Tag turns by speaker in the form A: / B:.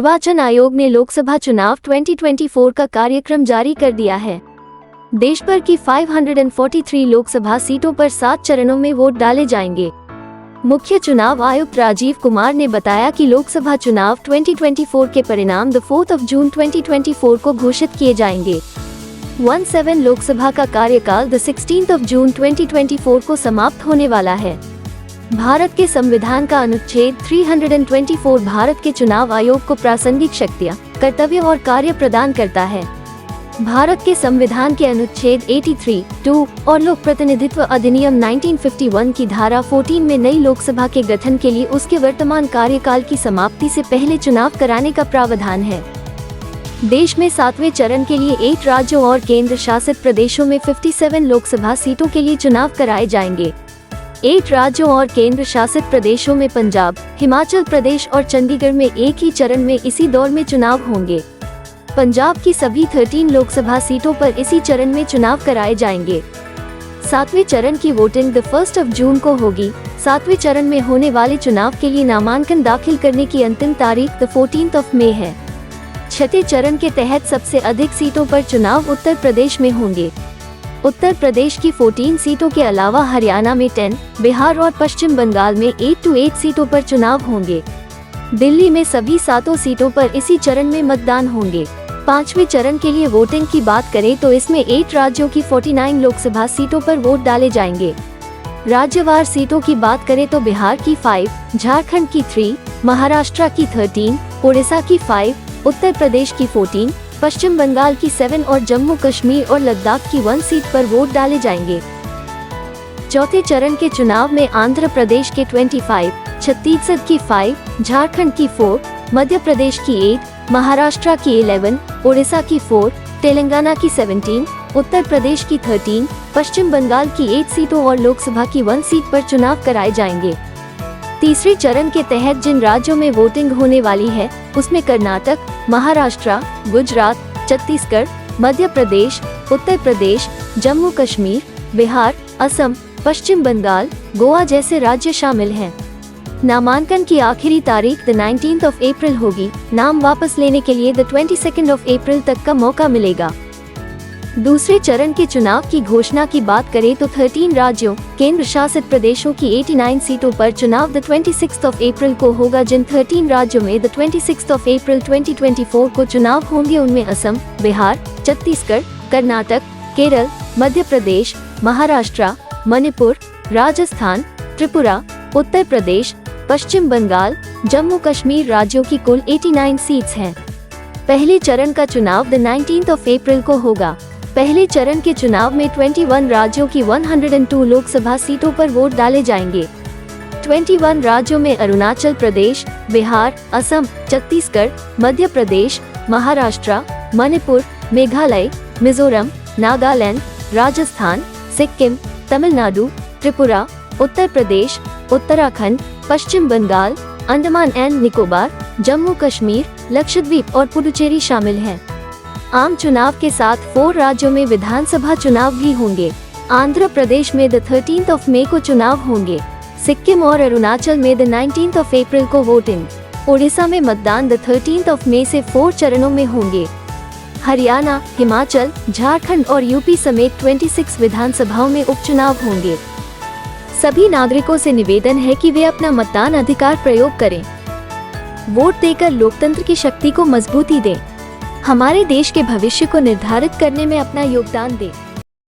A: निर्वाचन आयोग ने लोकसभा चुनाव 2024 का कार्यक्रम जारी कर दिया है। देश भर की 543 लोकसभा सीटों पर 7 चरणों में वोट डाले जाएंगे। मुख्य चुनाव आयुक्त राजीव कुमार ने बताया कि लोकसभा चुनाव 2024 के परिणाम 4 जून 2024 को घोषित किए जाएंगे। 17 लोकसभा का कार्यकाल 16 जून 2024 को समाप्त होने वाला है। भारत के संविधान का अनुच्छेद 324 भारत के चुनाव आयोग को प्रासंगिक शक्तियां, कर्तव्य और कार्य प्रदान करता है। भारत के संविधान के अनुच्छेद 83(2) और लोक प्रतिनिधित्व अधिनियम 1951 की धारा 14 में नई लोकसभा के गठन के लिए उसके वर्तमान कार्यकाल की समाप्ति से पहले चुनाव कराने का प्रावधान है। देश में 7वें चरण के लिए 8 राज्यों और केंद्र शासित प्रदेशों में 57 लोकसभा सीटों के लिए चुनाव कराए जाएंगे। 8 राज्यों और केंद्र शासित प्रदेशों में पंजाब, हिमाचल प्रदेश और चंडीगढ़ में एक ही चरण में इसी दौर में चुनाव होंगे। पंजाब की सभी 13 लोकसभा सीटों पर इसी चरण में चुनाव कराए जाएंगे। 7वें चरण की वोटिंग 1 जून को होगी। 7वें चरण में होने वाले चुनाव के लिए नामांकन दाखिल करने की अंतिम तारीख 14 मई है। 6ठे चरण के तहत सबसे अधिक सीटों पर चुनाव उत्तर प्रदेश में होंगे। उत्तर प्रदेश की 14 सीटों के अलावा हरियाणा में 10, बिहार और पश्चिम बंगाल में 8 सीटों पर चुनाव होंगे। दिल्ली में सभी 7 सीटों पर इसी चरण में मतदान होंगे। 5वें चरण के लिए वोटिंग की बात करें तो इसमें 8 राज्यों की 49 लोकसभा सीटों पर वोट डाले जाएंगे। राज्यवार सीटों की बात करें तो बिहार की 5, झारखंड की 3, महाराष्ट्र की 13, उड़ीसा की 5, उत्तर प्रदेश की 14, पश्चिम बंगाल की 7 और जम्मू कश्मीर और लद्दाख की 1 सीट पर वोट डाले जाएंगे। चौथे चरण के चुनाव में आंध्र प्रदेश के 25, छत्तीसगढ़ की 5, झारखंड की 4, मध्य प्रदेश की 8, महाराष्ट्र की 11, उड़ीसा की 4, तेलंगाना की 17, उत्तर प्रदेश की 13, पश्चिम बंगाल की 8 सीटों और लोकसभा की 1 सीट पर चुनाव कराए जाएंगे। तीसरे चरण के तहत जिन राज्यों में वोटिंग होने वाली है उसमें कर्नाटक, महाराष्ट्र, गुजरात, छत्तीसगढ़, मध्य प्रदेश, उत्तर प्रदेश, जम्मू कश्मीर, बिहार, असम, पश्चिम बंगाल, गोवा जैसे राज्य शामिल हैं। नामांकन की आखिरी तारीख 19 अप्रैल होगी। नाम वापस लेने के लिए 22 अप्रैल तक का मौका मिलेगा। दूसरे चरण के चुनाव की घोषणा की बात करें तो 13 राज्यों, केंद्र शासित प्रदेशों की 89 सीटों पर चुनाव 26 अप्रैल को होगा। जिन 13 राज्यों में 26 अप्रैल 2024 को चुनाव होंगे उनमें असम, बिहार, छत्तीसगढ़, कर्नाटक, केरल, मध्य प्रदेश, महाराष्ट्र, मणिपुर, राजस्थान, त्रिपुरा, उत्तर प्रदेश, पश्चिम बंगाल, जम्मू कश्मीर राज्यों की कुल 89 सीट्स हैं। पहले चरण का चुनाव 19 अप्रैल को होगा। पहले चरण के चुनाव में 21 राज्यों की 102 लोकसभा सीटों पर वोट डाले जाएंगे। 21 राज्यों में अरुणाचल प्रदेश, बिहार, असम, छत्तीसगढ़, मध्य प्रदेश, महाराष्ट्र, मणिपुर, मेघालय, मिजोरम, नागालैंड, राजस्थान, सिक्किम, तमिलनाडु, त्रिपुरा, उत्तर प्रदेश, उत्तराखंड, पश्चिम बंगाल, अंडमान एंड निकोबार, जम्मू कश्मीर, लक्षद्वीप और पुडुचेरी शामिल हैं। आम चुनाव के साथ 4 राज्यों में विधानसभा चुनाव भी होंगे। आंध्र प्रदेश में 13 मई को चुनाव होंगे। सिक्किम और अरुणाचल में 19 अप्रैल को वोटिंग। उड़ीसा में मतदान 13 मई से 4 चरणों में होंगे। हरियाणा, हिमाचल, झारखंड और यूपी समेत 26 विधानसभाओं में उपचुनाव होंगे। सभी नागरिकों से निवेदन है कि वे अपना मतदान अधिकार प्रयोग करें। वोट देकर लोकतंत्र की शक्ति को मजबूती दें। हमारे देश के भविष्य को निर्धारित करने में अपना योगदान दें।